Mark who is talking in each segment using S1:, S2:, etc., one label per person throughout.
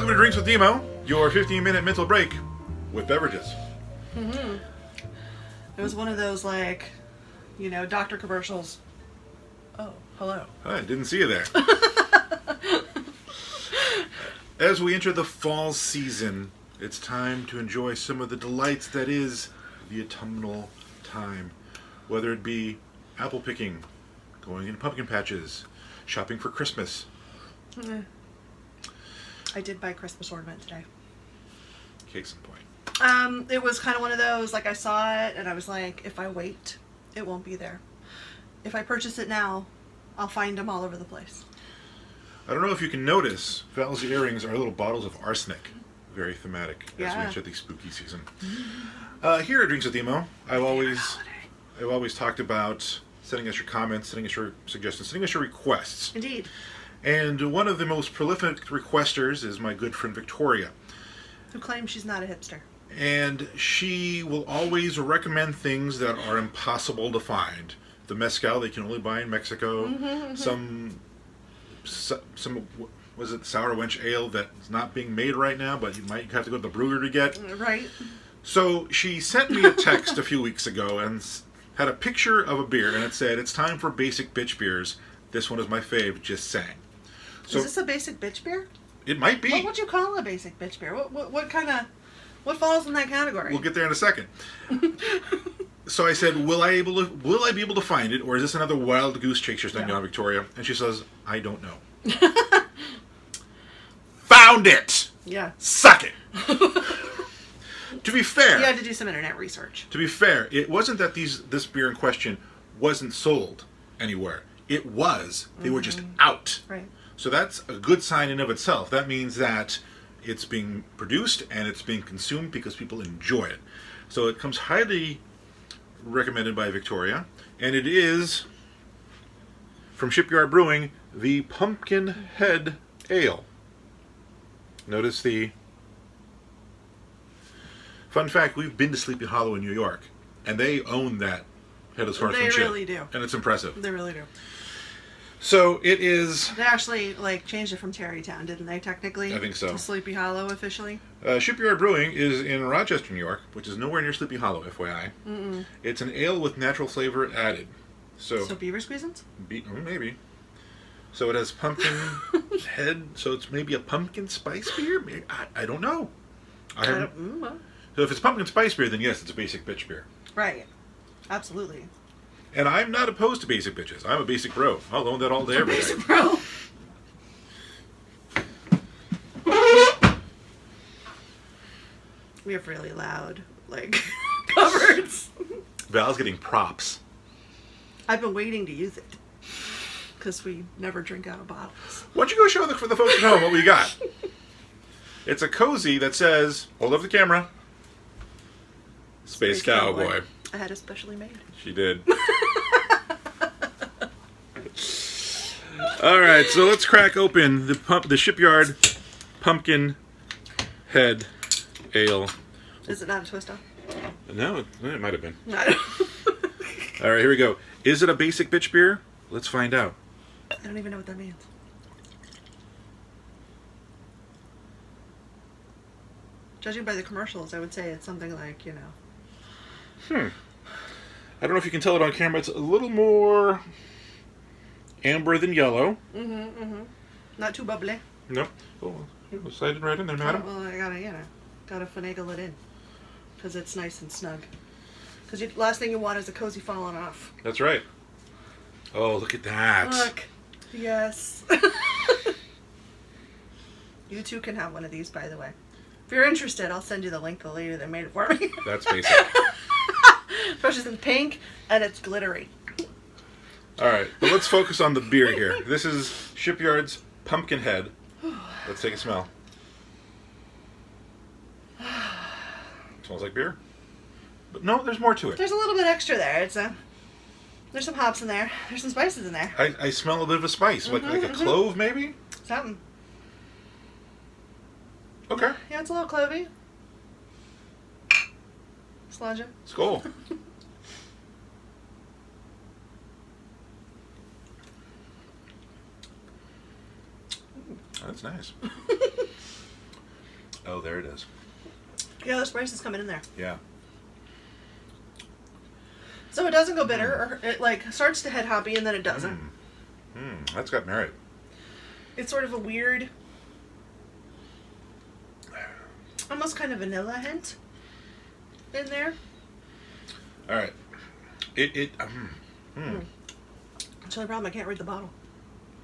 S1: Welcome to Drinks with Demo, your 15-minute mental break with beverages.
S2: Mm-hmm. It was one of those, like, you know, doctor commercials. Oh, hello.
S1: I didn't see you there. As we enter the fall season, it's time to enjoy some of the delights that is the autumnal time. Whether it be apple picking, going in pumpkin patches, shopping for Christmas.
S2: I did buy a Christmas ornament today.
S1: Case in point.
S2: It was kind of one of those, like, I saw it and I was like, if I wait, it won't be there. If I purchase it now, I'll find them all over the place.
S1: I don't know if you can notice, Val's earrings are little bottles of arsenic. Very thematic as we enter the spooky season. Here at Drinks with Demo, I've always talked about sending us your comments, sending us your suggestions, sending us your requests.
S2: Indeed.
S1: And one of the most prolific requesters is my good friend Victoria.
S2: Who claims she's not a hipster. And
S1: she will always recommend things that are impossible to find. The mezcal they can only buy in Mexico. Some was it sour wench ale that's not being made right now, but you might have to go to the brewer to get.
S2: Right.
S1: So she sent me a text a few weeks ago and had a picture of a beer, and it said, "It's time for basic bitch beers. This one is my fave, just saying." So,
S2: is this a basic bitch beer?
S1: It might be.
S2: What would you call a basic bitch beer? What falls in that category?
S1: We'll get there in a second. So I said, will I be able to find it, or is this another wild goose chase you're thinking on, Victoria? And she says, I don't know. Found it!
S2: Yeah.
S1: Suck it! To be fair...
S2: You had to do some internet research.
S1: To be fair, it wasn't that this beer in question wasn't sold anywhere. It was. They were just out.
S2: Right.
S1: So that's a good sign in of itself. That means that it's being produced and it's being consumed because people enjoy it. So it comes highly recommended by Victoria, and it is from Shipyard Brewing, the Pumpkinhead Ale. Notice the fun fact: we've been to Sleepy Hollow in New York, and they own that headless horsemanship.
S2: They really do,
S1: and it's impressive.
S2: They really do.
S1: So it is...
S2: They actually, changed it from Tarrytown, didn't they, technically?
S1: I think so.
S2: To Sleepy Hollow, officially?
S1: Shipyard Brewing is in Rochester, New York, which is nowhere near Sleepy Hollow, FYI. It's an ale with natural flavor added. So
S2: beaver squeezins?
S1: Maybe. So it has pumpkin head, so it's maybe a pumpkin spice beer? Maybe, I don't know. So if it's pumpkin spice beer, then yes, it's a basic bitch beer.
S2: Right. Absolutely.
S1: And I'm not opposed to basic bitches. I'm a basic bro. I'll own that all day, every day.
S2: Basic bro. We have really loud, cupboards.
S1: Val's getting props.
S2: I've been waiting to use it. Because we never drink out of bottles.
S1: Why don't you go show for the folks at home what we got? It's a cozy that says, hold up the camera, Space Cowboy.
S2: I had it specially made.
S1: She did. All right, so let's crack open the Shipyard Pumpkin Head Ale.
S2: Is it not a twist-off?
S1: No, it might have been. All right, here we go. Is it a basic bitch beer? Let's find out.
S2: I don't even know what that means. Judging by the commercials, I would say it's something like, you know.
S1: I don't know if you can tell it on camera. It's a little more amber than yellow.
S2: Not too bubbly.
S1: Nope. Oh, it was sliding right in there, madam.
S2: Well, I gotta finagle it in. Because it's nice and snug. Because last thing you want is a cozy falling off.
S1: That's right. Oh, look at that.
S2: Look. Yes. You too can have one of these, by the way. If you're interested, I'll send you the link to the lady that made it for me.
S1: That's basic.
S2: Especially in pink, and it's glittery.
S1: All right, but let's focus on the beer here. This is Shipyard's Pumpkinhead. Let's take a smell. Smells like beer. But no, there's more to it.
S2: There's a little bit extra there. There's some hops in there. There's some spices in there.
S1: I smell a bit of a spice, like a clove maybe?
S2: Something.
S1: Okay.
S2: Yeah, it's a little clovey. Sláinte.
S1: Skål. That's nice. Oh, there it is.
S2: Yeah, the spice is coming in there.
S1: Yeah.
S2: So it doesn't go bitter, or it like starts to head hoppy and then it doesn't.
S1: That's got merit.
S2: It's sort of a weird, almost kind of vanilla hint in there.
S1: All right. It's the
S2: only problem, I can't read the bottle.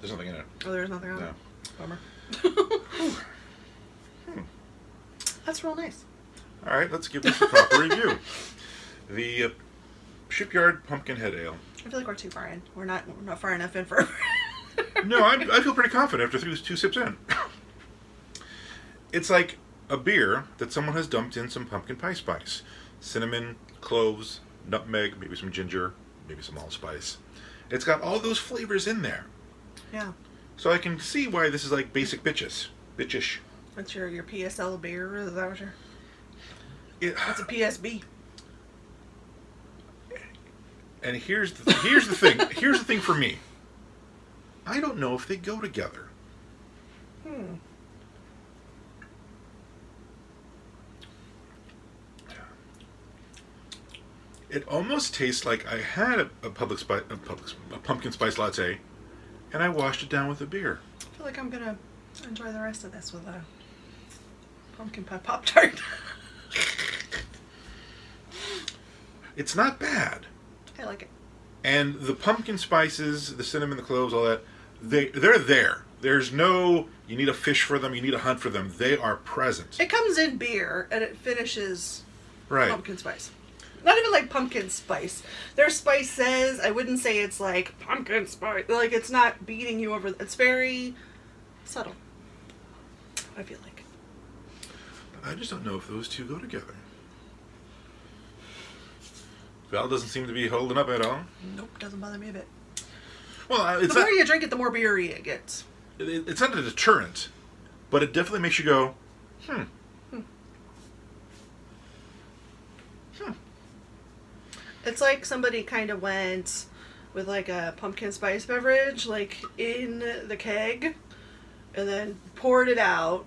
S1: There's nothing in it.
S2: Oh, there's nothing on
S1: No.
S2: it? Bummer. That's real nice.
S1: All right, let's give this a proper review. The Shipyard Pumpkinhead Ale.
S2: I feel like we're too far in. We're not far enough in for...
S1: No, I feel pretty confident after two sips in. It's like a beer that someone has dumped in some pumpkin pie spice. Cinnamon, cloves, nutmeg, maybe some ginger, maybe some allspice. It's got all those flavors in there.
S2: Yeah.
S1: So I can see why this is like basic bitchish.
S2: What's your PSL beer? Is that what
S1: It,
S2: That's a PSB.
S1: and here's the thing. Here's the thing for me. I don't know if they go together. It almost tastes like I had a pumpkin spice latte, and I washed it down with a beer.
S2: I feel like I'm gonna enjoy the rest of this with a pumpkin pie Pop-Tart.
S1: It's not bad.
S2: I like it.
S1: And the pumpkin spices, the cinnamon, the cloves, all that, they're there. There's no, you need a fish for them, you need a hunt for them. They are present.
S2: It comes in beer and it finishes
S1: Right.
S2: pumpkin spice. Not even like pumpkin spice. Their spice says, I wouldn't say it's like pumpkin spice. Like it's not beating you over. It's very subtle, I feel like.
S1: I just don't know if those two go together. Val doesn't seem to be holding up at all.
S2: Nope, doesn't bother me a bit.
S1: Well,
S2: The more you drink it, the more beery it gets.
S1: it's not a deterrent, but it definitely makes you go,
S2: It's like somebody kind of went with like a pumpkin spice beverage, like in the keg, and then poured it out,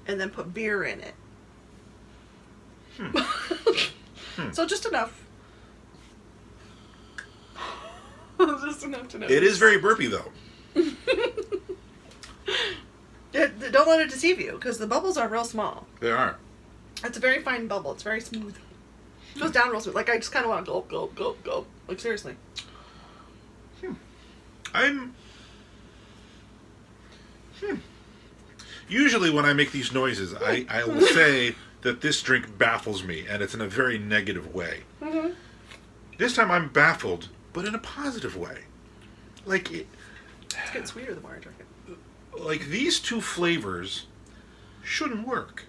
S2: and then put beer in it. So just enough. Just enough to know.
S1: It is very burpy, though.
S2: Don't let it deceive you, because the bubbles are real small.
S1: They are.
S2: It's a very fine bubble. It's very smooth. It goes down real smooth. Like, I just kind of want to gulp, gulp, gulp, gulp. Like, seriously.
S1: Usually when I make these noises, I will say that this drink baffles me, and it's in a very negative way.
S2: Mm-hmm.
S1: This time I'm baffled, but in a positive way. Like,
S2: It's getting sweeter the more I drink it.
S1: like these two flavors shouldn't work.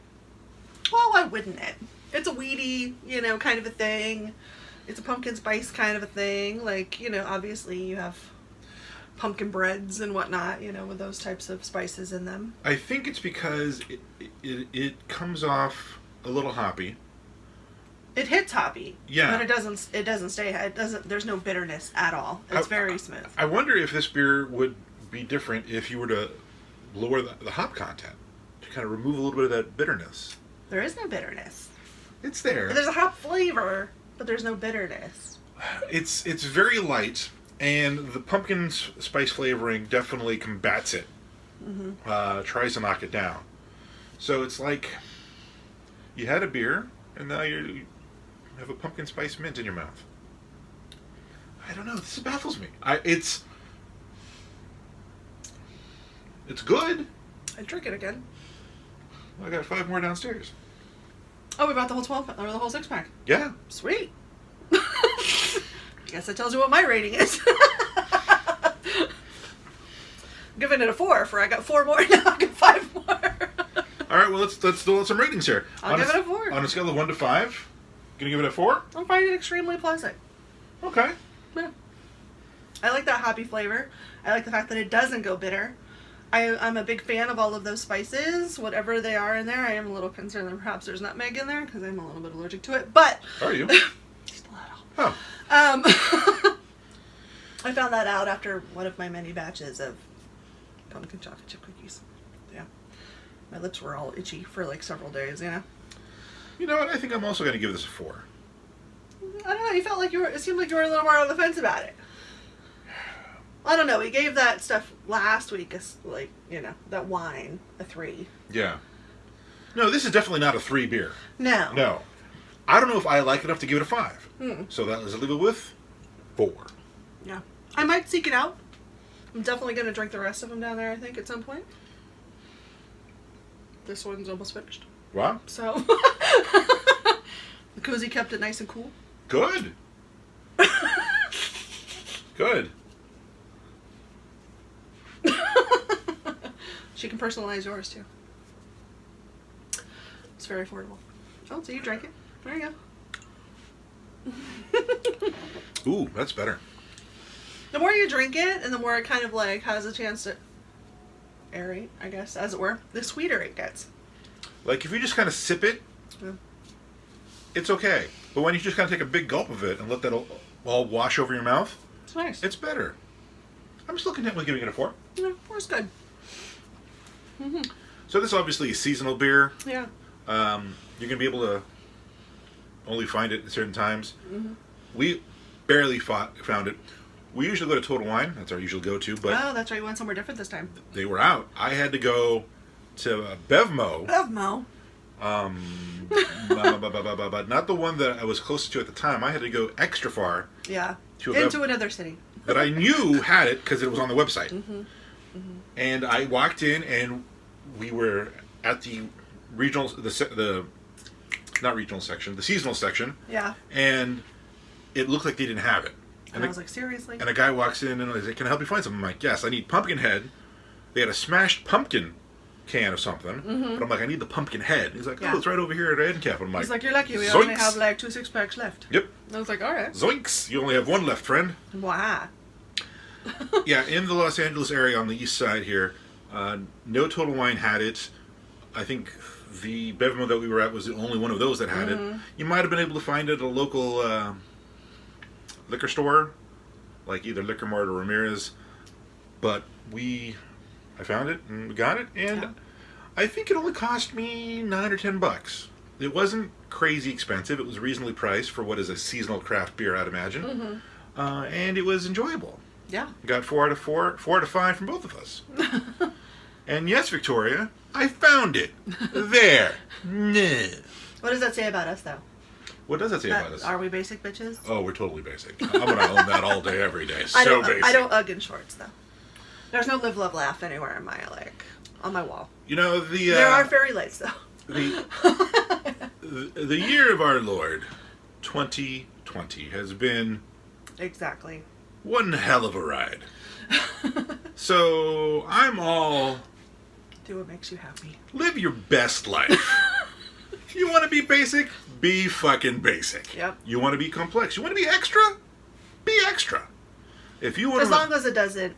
S2: Well, why wouldn't it? It's a weedy, kind of a thing. It's a pumpkin spice kind of a thing. Like, obviously you have pumpkin breads and whatnot, with those types of spices in them.
S1: I think it's because it comes off a little hoppy.
S2: It hits hoppy.
S1: Yeah.
S2: But it doesn't stay, there's no bitterness at all. It's very smooth.
S1: I wonder if this beer would be different if you were to lower the hop content to kind of remove a little bit of that bitterness.
S2: There is no bitterness.
S1: It's there.
S2: There's a hop flavor, but there's no bitterness.
S1: It's very light, and the pumpkin spice flavoring definitely combats it.
S2: Mm-hmm.
S1: Tries to knock it down. So it's like you had a beer, and now you have a pumpkin spice mint in your mouth. I don't know. This baffles me. It's good.
S2: I'd drink it again.
S1: I got 5 more downstairs.
S2: Oh, we bought the whole 12 or the whole 6-pack.
S1: Yeah.
S2: Sweet. Guess that tells you what my rating is. Giving it a 4 for I got 4 more now. I got 5 more.
S1: All right. Well, let's do some ratings here.
S2: I'll give it a 4.
S1: On a scale of 1 to 5, gonna give it a 4.
S2: I'm finding it extremely pleasant.
S1: Okay.
S2: Yeah. I like that hoppy flavor. I like the fact that it doesn't go bitter. I'm a big fan of all of those spices, whatever they are in there. I am a little concerned that perhaps there's nutmeg in there because I'm a little bit allergic to it. But
S1: Are you?
S2: just a little.
S1: Oh.
S2: I found that out after one of my many batches of pumpkin chocolate chip cookies. Yeah. My lips were all itchy for like several days, you know?
S1: You know what? I think I'm also going to give this a 4.
S2: I don't know, you felt like it seemed like you were a little more on the fence about it. I don't know, we gave that stuff last week, like, you know, that wine, a 3.
S1: Yeah. No, this is definitely not a 3 beer.
S2: No.
S1: No. I don't know if I like it enough to give it a 5.
S2: Hmm.
S1: So let's leave it with 4.
S2: Yeah. I might seek it out. I'm definitely going to drink the rest of them down there, I think, at some point. This one's almost finished.
S1: Wow.
S2: So, the cozy kept it nice and cool.
S1: Good. Good.
S2: She can personalize yours, too. It's very affordable. Oh, so you drank it. There you go.
S1: Ooh, that's better.
S2: The more you drink it, and the more it kind of like has a chance to aerate, I guess, as it were, the sweeter it gets.
S1: Like, if you just kind of sip it,
S2: Yeah.
S1: it's okay. But when you just kind of take a big gulp of it and let that all wash over your mouth,
S2: It's nice.
S1: it's better. I'm still content with giving it a 4.
S2: Yeah, 4's good. Mm-hmm.
S1: So this is obviously a seasonal beer.
S2: Yeah.
S1: You're going to be able to only find it at certain times.
S2: Mm-hmm.
S1: We barely found it. We usually go to Total Wine. That's our usual go-to. But
S2: Oh, that's right. You went somewhere different this time.
S1: they were out. I had to go to Bevmo.
S2: Bevmo.
S1: But not the one that I was closest to at the time. I had to go extra far.
S2: Yeah.
S1: To
S2: Into another city.
S1: that I knew had it because it was on the website.
S2: Mm-hmm. Mm-hmm.
S1: And I walked in, and we were at the regional, the not regional section, the seasonal section,
S2: Yeah.
S1: and it looked like they didn't have it.
S2: And I was like, seriously?
S1: And a guy walks in and I was like, "Can I help you find something?" I'm like, "Yes, I need Pumpkinhead." They had a smashed pumpkin can of something, but I'm like, "I need the Pumpkinhead." He's like, "Oh,
S2: Yeah.
S1: it's right over here at End Cap." I'm like,
S2: He's like, you're lucky. We only
S1: Zoinks.
S2: have like 2 6-packs left.
S1: "Yep,
S2: And I was like, all right.
S1: zoinks! You only have one left, friend."
S2: Wow.
S1: Yeah, in the Los Angeles area on the east side here, no Total Wine had it. I think the Bevmo that we were at was the only one of those that had it. You might have been able to find it at a local liquor store, like either Liquor Mart or Ramirez. But I found it and we got it, and
S2: Yeah.
S1: I think it only cost me $9 or $10. It wasn't crazy expensive. It was reasonably priced for what is a seasonal craft beer, I'd imagine. And it was enjoyable.
S2: Yeah.
S1: Got 4 out of 4 out of 5 from both of us. And yes, Victoria, I found it. There. Nah.
S2: What does that say about us, though?
S1: What does that say about us?
S2: Are we basic bitches?
S1: Oh, we're totally basic. I'm going to own that all day, every day.
S2: I
S1: So
S2: don't,
S1: basic.
S2: I don't Ugg in shorts, though. There's no live, love, laugh anywhere in my, like, on my wall.
S1: You know,
S2: There are fairy lights, though.
S1: the year of our Lord, 2020, has been
S2: Exactly.
S1: one hell of a ride. So I'm all,
S2: Do what makes you happy.
S1: live your best life. You want to be basic? Be fucking basic.
S2: Yep.
S1: You want to be complex? You want to be extra? Be extra. If you want
S2: As
S1: to,
S2: long as it doesn't,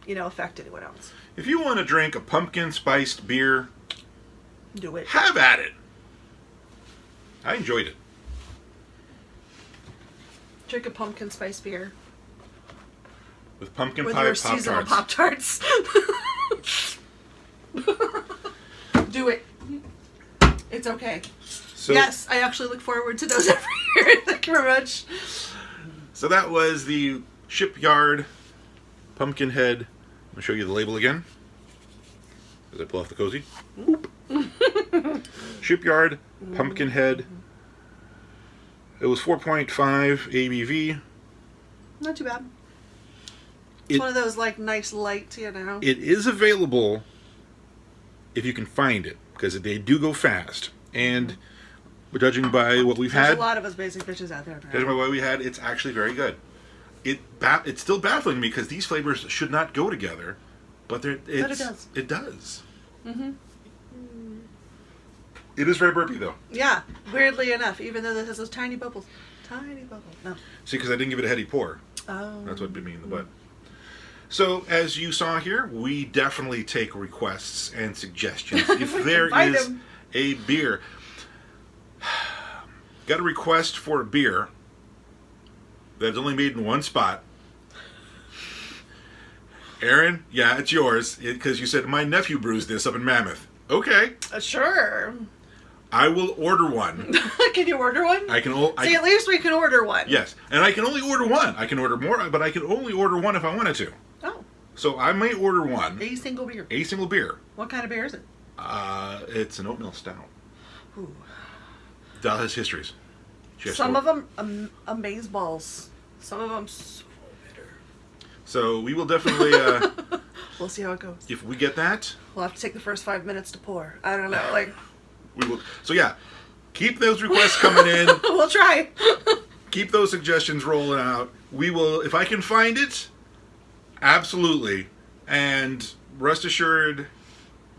S2: affect anyone else.
S1: if you want to drink a pumpkin spiced beer,
S2: Do it.
S1: have at it. I enjoyed it.
S2: Drink a pumpkin spice beer.
S1: With pumpkin
S2: With
S1: pie
S2: your seasonal
S1: Pop-Tarts.
S2: Pop-Tarts. Do it. It's okay.
S1: So,
S2: Yes, I actually look forward to those every year. Thank you very much.
S1: So that was the Shipyard Pumpkinhead. I'm going to show you the label again. As I pull off the cozy. Whoop. Shipyard Pumpkinhead. It was 4.5 ABV.
S2: Not too bad. It's one of those, like, nice light,
S1: It is available if you can find it, because they do go fast. And judging by what we've
S2: There's
S1: had,
S2: a lot of us basic bitches out there.
S1: judging by what we had, it's actually very good. It's still baffling me because these flavors should not go together, but it does. It does.
S2: Mm-hmm.
S1: It is very burpy though.
S2: Yeah, weirdly enough, even though this has those tiny bubbles. Tiny bubbles. No.
S1: See, because I didn't give it a heady pour.
S2: Oh.
S1: That's what bit me in the butt. So, as you saw here, we definitely take requests and suggestions. If there
S2: Invite
S1: is
S2: 'em.
S1: a beer, got a request for a beer that's only made in one spot, Aaron, yeah, it's yours because you said my nephew brews this up in Mammoth. Okay,
S2: Sure.
S1: I will order one.
S2: Can you order one?
S1: I can.
S2: See, at least we can order one.
S1: Yes, and I can only order one. I can order more, but I can only order one if I wanted to.
S2: Oh.
S1: So I might order one.
S2: A single beer.
S1: A single beer.
S2: What kind of beer is it?
S1: It's an oatmeal stout.
S2: Ooh.
S1: Dal has histories.
S2: Some of them amazeballs. Some of them so bitter.
S1: So we will definitely.
S2: We'll see how it goes.
S1: If we get that,
S2: We'll have to take the first 5 minutes to pour. I don't know, like.
S1: we will. So yeah, keep those requests coming in.
S2: We'll try.
S1: Keep those suggestions rolling out. We will, if I can find it, absolutely. And rest assured,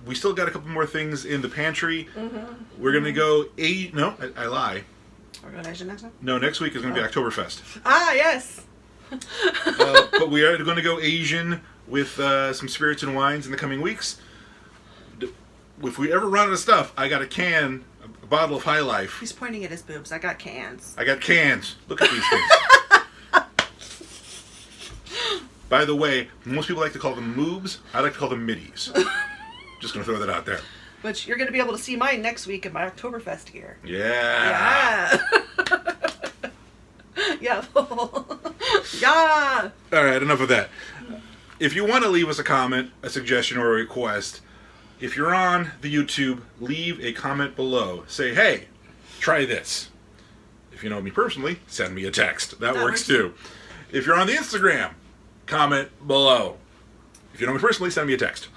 S1: we still got a couple more things in the pantry. Mm-hmm. We're gonna go No, I lie.
S2: We're going Asian next time?
S1: No, next week is gonna be Oktoberfest.
S2: Ah, yes.
S1: But we are going to go Asian with some spirits and wines in the coming weeks. If we ever run out of stuff, I got a bottle of High Life.
S2: He's pointing at his boobs. I got cans.
S1: I got cans. Look at these things. By the way, most people like to call them moobs. I like to call them middies. Just going to throw that out there.
S2: But you're going to be able to see mine next week in my Oktoberfest gear.
S1: Yeah.
S2: Yeah. Yeah.
S1: All right, enough of that. If you want to leave us a comment, a suggestion, or a request, if you're on the YouTube, leave a comment below. Say, hey, try this. If you know me personally, send me a text. That works too. If you're on the Instagram, comment below. If you know me personally, send me a text.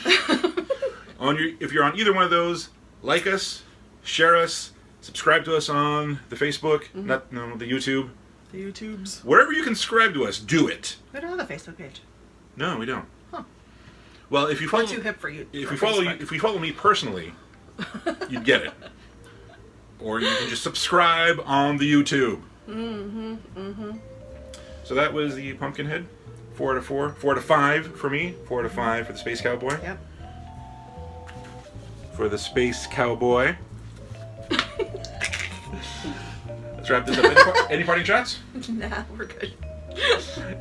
S1: If you're on either one of those, like us, share us, subscribe to us on the Facebook, the YouTube.
S2: The YouTubes.
S1: Wherever you can subscribe to us, do it.
S2: We don't have a Facebook page.
S1: No, we don't.
S2: Huh.
S1: Well, if you follow,
S2: We're too hip for you.
S1: if you follow me personally, you'd get it. Or you can just subscribe on the YouTube. So that was the Pumpkinhead. 4 out of 4. 4 out of 5 for me. 4 out of 5 for the Space Cowboy.
S2: Yep.
S1: For the Space Cowboy. Let's wrap this up. Any parting shots?
S2: Nah, we're good.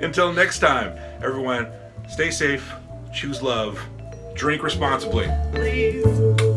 S1: Until next time, everyone, stay safe, choose love, drink responsibly.
S2: Please.